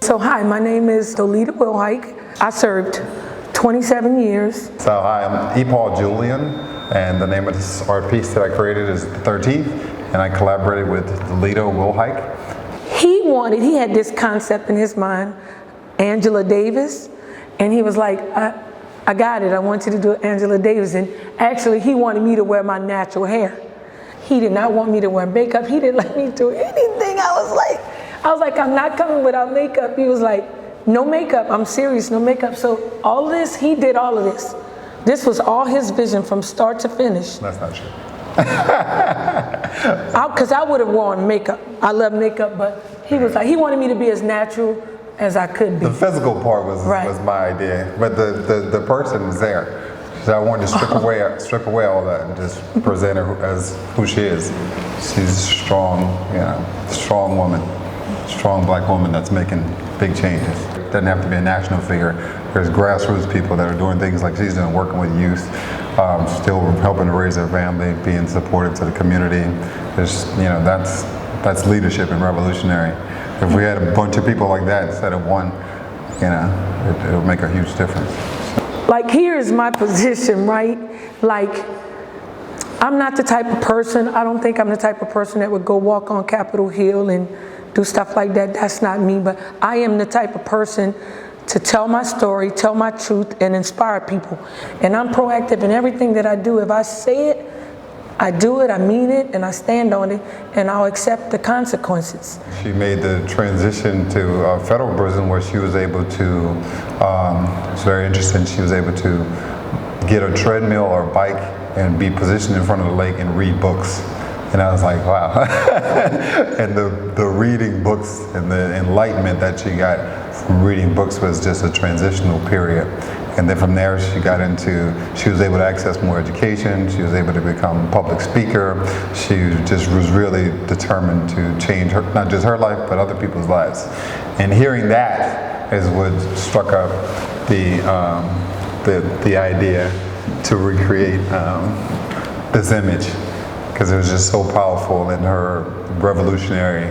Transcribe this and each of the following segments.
So hi, my name is Dolita Wilhike. I served 27 years. So hi, I'm Epaul Julien, and the name of this art piece that I created is The 13th, and I collaborated with Dolita Wilhike. He had this concept in his mind, Angela Davis, and he was like, I got it, I want you to do Angela Davis. And actually he wanted me to wear my natural hair. He did not want me to wear makeup. He didn't let me do anything. I was like, I'm not coming without makeup. He was like, no makeup, I'm serious, no makeup. So all of this, he did all of this. This was all his vision from start to finish. That's not true. Because I would have worn makeup. I love makeup, but he was like, he wanted me to be as natural as I could be. The physical part was my idea, but the person is there. So I wanted to strip away all that and just present her as who she is. She's a strong, strong woman, strong black woman that's making big changes. Doesn't have to be a national figure. There's grassroots people that are doing things like she's doing, working with youth, still helping to raise their family, being supportive to the community. There's, that's leadership and revolutionary. If we had a bunch of people like that instead of one, it'll make a huge difference. Like, here's my position, right? Like, I'm not the type of person, I don't think I'm the type of person that would go walk on Capitol Hill and do stuff like that. That's not me, but I am the type of person to tell my story, tell my truth, and inspire people. And I'm proactive in everything that I do. If I say it, I do it, I mean it, and I stand on it, and I'll accept the consequences. She made the transition to federal prison where she was able to, it's very interesting, she was able to get a treadmill or a bike and be positioned in front of the lake and read books. And I was like, wow. And the reading books and the enlightenment that she got from reading books was just a transitional period. And then from there, she was able to access more education. She was able to become a public speaker. She just was really determined to change not just her life, but other people's lives. And hearing that is what struck up the idea to recreate this image, because it was just so powerful, and her revolutionary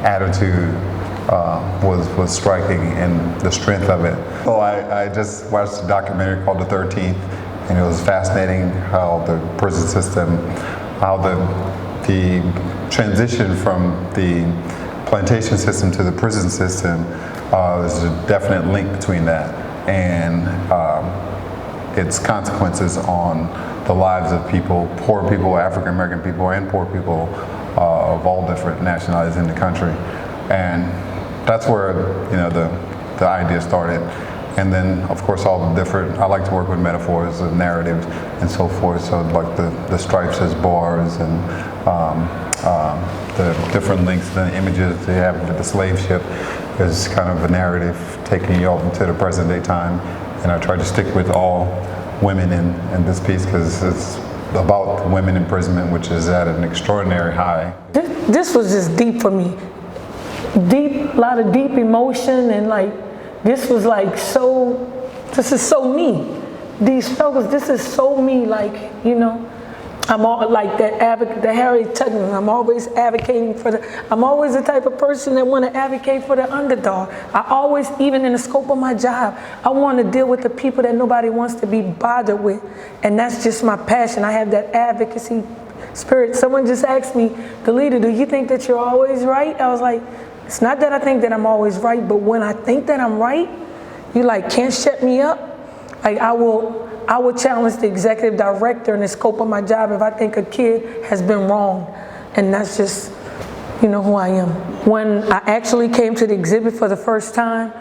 attitude was striking, and the strength of it. So I just watched a documentary called The 13th, and it was fascinating how the prison system, how the transition from the plantation system to the prison system, there's a definite link between that, and its consequences on the lives of people, poor people, African American people, and poor people of all different nationalities in the country. And that's where the idea started. And then, of course, all the different, I like to work with metaphors and narratives and so forth. So like the stripes as bars, and the different links, the images they have with the slave ship is kind of a narrative taking you up into the present day time. And I try to stick with all women in this piece, because it's about women imprisonment, which is at an extraordinary high. This was just deep for me. A lot of deep emotion, and like, this was like this is so me. These struggles, this is so me, like, I'm all like that the Harriet Tubman. I'm always advocating I'm always the type of person that want to advocate for the underdog. I always, even in the scope of my job, I want to deal with the people that nobody wants to be bothered with. And that's just my passion. I have that advocacy spirit. Someone just asked me, Dolita, do you think that you're always right? I was like, it's not that I think that I'm always right, but when I think that I'm right, you can't shut me up. Like, I will challenge the executive director in the scope of my job if I think a kid has been wronged. And that's just, who I am. When I actually came to the exhibit for the first time,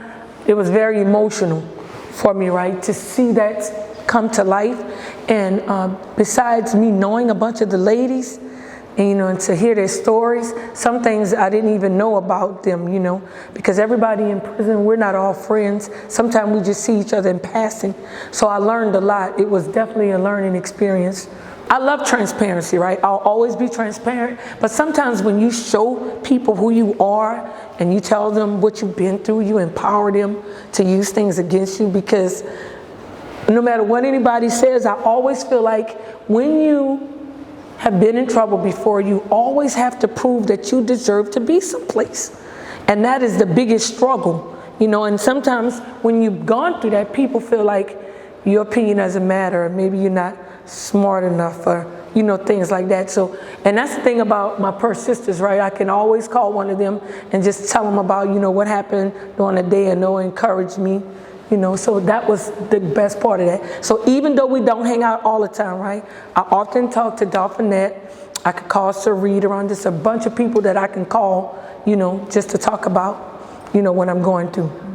it was very emotional for me, right? To see that come to life. And besides me knowing a bunch of the ladies, and to hear their stories, some things I didn't even know about them, because everybody in prison, we're not all friends. Sometimes we just see each other in passing. So I learned a lot. It was definitely a learning experience. I love transparency, right? I'll always be transparent, but sometimes when you show people who you are and you tell them what you've been through, you empower them to use things against you, because no matter what anybody says, I always feel like when you have been in trouble before, you always have to prove that you deserve to be someplace. And that is the biggest struggle. you know, and sometimes when you've gone through that, people feel like your opinion doesn't matter, or maybe you're not smart enough, or, you know, things like that. So, and that's the thing about my PerSisters, right? I can always call one of them and just tell them about, you know, what happened during the day, and they'll encourage me, you know. So that was the best part of that. So even though we don't hang out all the time, right? I often talk to Dolphinette. I could call Sir Reed around. Just a bunch of people that I can call, you know, just to talk about, you know, what I'm going through.